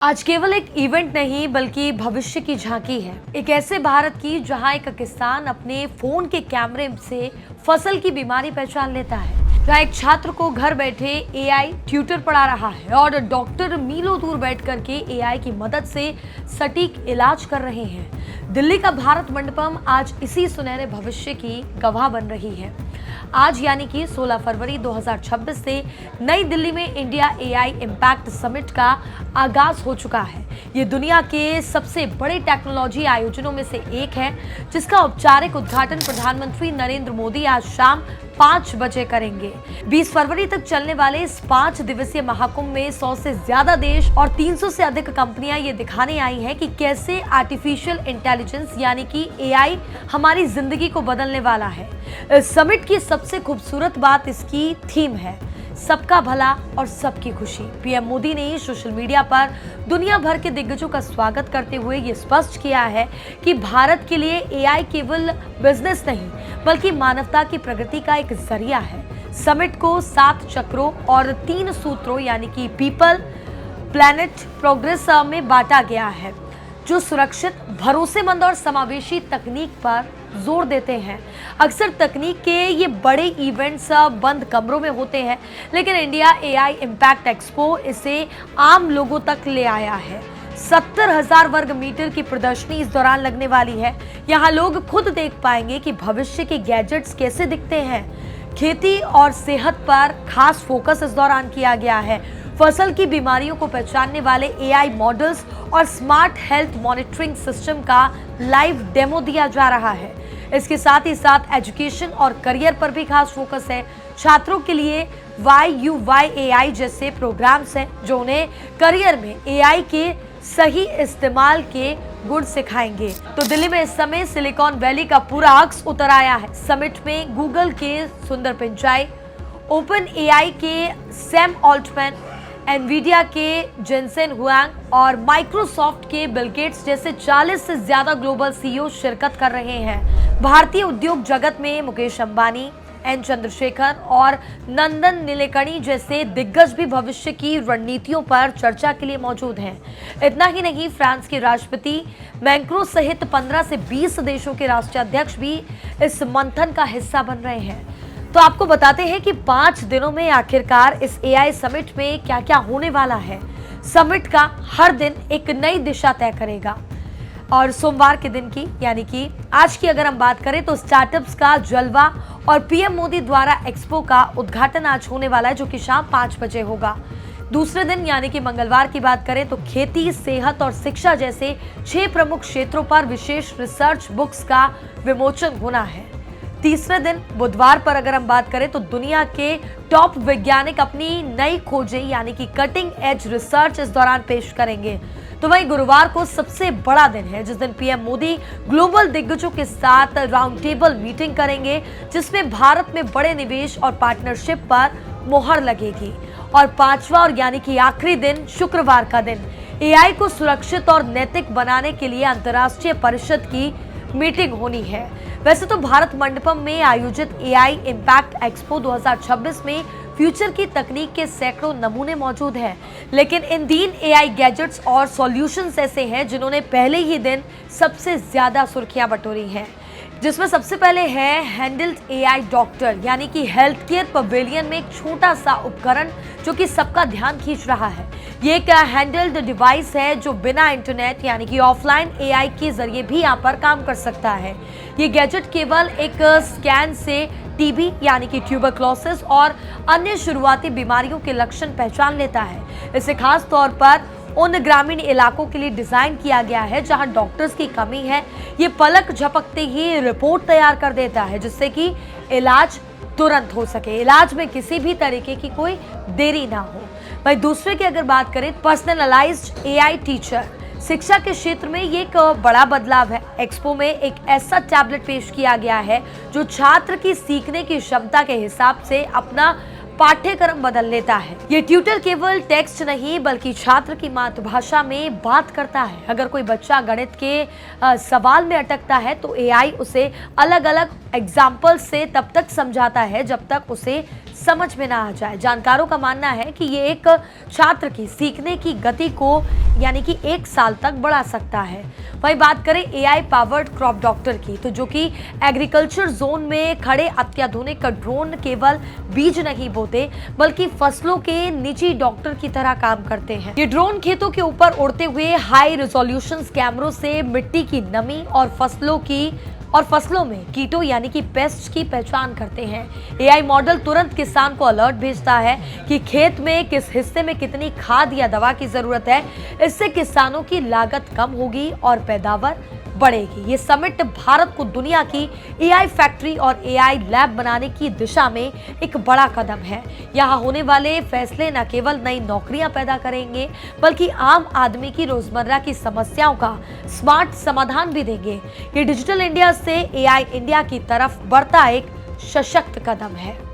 आज केवल एक इवेंट नहीं बल्कि भविष्य की झांकी है। एक ऐसे भारत की जहां एक किसान अपने फोन के कैमरे से फसल की बीमारी पहचान लेता है, जहां एक छात्र को घर बैठे एआई ट्यूटर पढ़ा रहा है और डॉक्टर मीलों दूर बैठ करके एआई की मदद से सटीक इलाज कर रहे हैं। दिल्ली का भारत मंडपम आज इसी सुनहरे भविष्य की गवाह बन रही है। आज यानी कि 16 फरवरी 2026 से नई दिल्ली में इंडिया एआई इम्पैक्ट समिट का आगाज हो चुका है। ये दुनिया के सबसे बड़े टेक्नोलॉजी आयोजनों में से एक है, जिसका औपचारिक उद्घाटन प्रधानमंत्री नरेंद्र मोदी आज शाम 5 बजे करेंगे। 20 फरवरी तक चलने वाले इस 5 दिवसीय महाकुंभ में 100 से ज्यादा देश और 300 से अधिक कंपनियां ये दिखाने आई हैं कि कैसे आर्टिफिशियल इंटेलिजेंस यानी कि एआई हमारी जिंदगी को बदलने वाला है। इस समिट की सबसे खूबसूरत बात इसकी थीम है, सबका भला और सबकी खुशी। पीएम मोदी ने सोशल मीडिया पर दुनिया भर के दिग्गजों का स्वागत करते हुए ये स्पष्ट किया है कि भारत के लिए एआई केवल बिजनेस नहीं बल्कि मानवता की प्रगति का एक जरिया है। समिट को 7 चक्रों और 3 सूत्रों यानी कि पीपल, प्लैनेट, प्रोग्रेस में बांटा गया है, जो सुरक्षित, भरोसेमंद और समावेशी तकनीक पर जोर देते हैं। अक्सर तकनीक के ये बड़े इवेंट्स बंद कमरों में होते हैं, लेकिन इंडिया एआई इम्पैक्ट एक्सपो इसे आम लोगों तक ले आया है। 70,000 वर्ग मीटर की प्रदर्शनी इस दौरान लगने वाली है। यहाँ लोग खुद देख पाएंगे कि भविष्य के गैजेट्स कैसे दिखते हैं। खेती और सेहत पर खास फोकस इस दौरान किया गया है। फसल की बीमारियों को पहचानने वाले एआई मॉडल्स और स्मार्ट हेल्थ मॉनिटरिंग सिस्टम का लाइव डेमो दिया जा रहा है। इसके साथ ही साथ एजुकेशन और करियर पर भी खास फोकस है। छात्रों के लिए YUYAI जैसे प्रोग्राम्स हैं जो उन्हें करियर में एआई के सही इस्तेमाल के गुण सिखाएंगे। तो दिल्ली में इस समय सिलिकॉन वैली का पूरा अक्स उतर आया है। समिट में गूगल के सुंदर पिचाई, ओपन एआई के सैम ऑल्टमैन, एनवीडिया के जेनसेन हुआंग और माइक्रोसॉफ्ट के बिल गेट्स जैसे 40 से ज्यादा ग्लोबल सीईओ शिरकत कर रहे हैं। भारतीय उद्योग जगत में मुकेश अंबानी, एन चंद्रशेखर और नंदन नीलेकणी जैसे दिग्गज भी भविष्य की रणनीतियों पर चर्चा के लिए मौजूद हैं। इतना ही नहीं, फ्रांस के राष्ट्रपति मैक्रों सहित 15 से 20 देशों के राष्ट्राध्यक्ष भी इस मंथन का हिस्सा बन रहे हैं। तो आपको बताते हैं कि 5 दिनों में आखिरकार इस एआई समिट में क्या क्या होने वाला है। समिट का हर दिन एक नई दिशा तय करेगा और सोमवार के दिन की यानी कि आज की अगर हम बात करें तो स्टार्टअप्स का जलवा और पीएम मोदी द्वारा एक्सपो का उद्घाटन आज होने वाला है, जो कि शाम 5 बजे होगा। दूसरे दिन यानी कि मंगलवार की बात करें तो खेती, सेहत और शिक्षा जैसे 6 प्रमुख क्षेत्रों पर विशेष रिसर्च बुक्स का विमोचन होना है। तीसरे दिन बुधवार पर अगर हम बात करें तो दुनिया के टॉप वैज्ञानिक अपनी नई खोजें यानी कि कटिंग एज रिसर्च इस दौरान पेश करेंगे। तो वहीं गुरुवार को सबसे बड़ा दिन है, जिस दिन पीएम मोदी ग्लोबल दिग्गजों के साथ राउंड टेबल मीटिंग करेंगे, जिसमें भारत में बड़े निवेश और पार्टनरशिप पर मोहर लगेगी। और 5वां और यानी कि आखिरी दिन शुक्रवार का दिन एआई को सुरक्षित और नैतिक बनाने के लिए अंतर्राष्ट्रीय परिषद की मीटिंग होनी है। वैसे तो भारत मंडपम में आयोजित एआई इम्पैक्ट एक्सपो 2026 में फ्यूचर की तकनीक के सैकड़ों नमूने मौजूद हैं, लेकिन इन 3 एआई गैजेट्स और सॉल्यूशंस ऐसे हैं जिन्होंने पहले ही दिन सबसे ज्यादा सुर्खियां बटोरी हैं, जिसमें सबसे पहले है हैंडल्ड एआई डॉक्टर यानी कि हेल्थ केयर पवेलियन में एक छोटा सा उपकरण जो कि सबका ध्यान खींच रहा है। ये एक हैंडल्ड डिवाइस है जो बिना इंटरनेट यानी कि ऑफलाइन एआई के जरिए भी यहाँ पर काम कर सकता है। ये गैजेट केवल एक स्कैन से टीबी यानी कि ट्यूबरक्लोसिस और अन्य शुरुआती बीमारियों के लक्षण पहचान लेता है। इसे खास तौर पर उन ग्रामीण इलाकों के लिए डिजाइन किया गया है जहां डॉक्टर्स की कमी है। ये पलक झपकते ही रिपोर्ट तैयार कर देता है, जिससे कि इलाज तुरंत हो सके, इलाज में किसी भी तरीके की कोई देरी ना हो। भाई दूसरे की अगर बात करें, पर्सनलाइज्ड एआई टीचर, शिक्षा के क्षेत्र में ये एक बड़ा बदलाव है। एक्सपो में एक ऐसा टैबलेट पेश किया गया है जो छात्र की सीखने की क्षमता के हिसाब से अपना पाठ्यक्रम बदल लेता है। ये ट्यूटर केवल टेक्स्ट नहीं बल्कि छात्र की मातृभाषा में बात करता है। अगर कोई बच्चा गणित के सवाल में अटकता है तो एआई उसे अलग अलग एग्जाम्पल से तब तक समझाता है जब तक उसे समझ में ना आ जाए। जानकारों का मानना है कि ये एक छात्र की सीखने की गति को यानी कि 1 साल तक बढ़ा सकता है। वही बात करें एआई पावर्ड क्रॉप डॉक्टर की, तो जो कि एग्रीकल्चर जोन में खड़े अत्याधुनिक ड्रोन केवल बीज नहीं बोते बल्कि फसलों के निजी डॉक्टर की तरह काम करते हैं। ये ड्रोन खेतों के ऊपर उड़ते हुए हाई रिजोल्यूशन कैमरों से मिट्टी की नमी और फसलों में कीटों यानी कि पेस्ट की पहचान करते हैं। एआई मॉडल तुरंत किसान को अलर्ट भेजता है कि खेत में किस हिस्से में कितनी खाद या दवा की जरूरत है। इससे किसानों की लागत कम होगी और पैदावार बढ़ेगी। ये समिट भारत को दुनिया की एआई फैक्ट्री और एआई लैब बनाने की दिशा में एक बड़ा कदम है। यहाँ होने वाले फैसले न केवल नई नौकरियां पैदा करेंगे बल्कि आम आदमी की रोजमर्रा की समस्याओं का स्मार्ट समाधान भी देंगे। ये डिजिटल इंडिया से एआई इंडिया की तरफ बढ़ता एक सशक्त कदम है।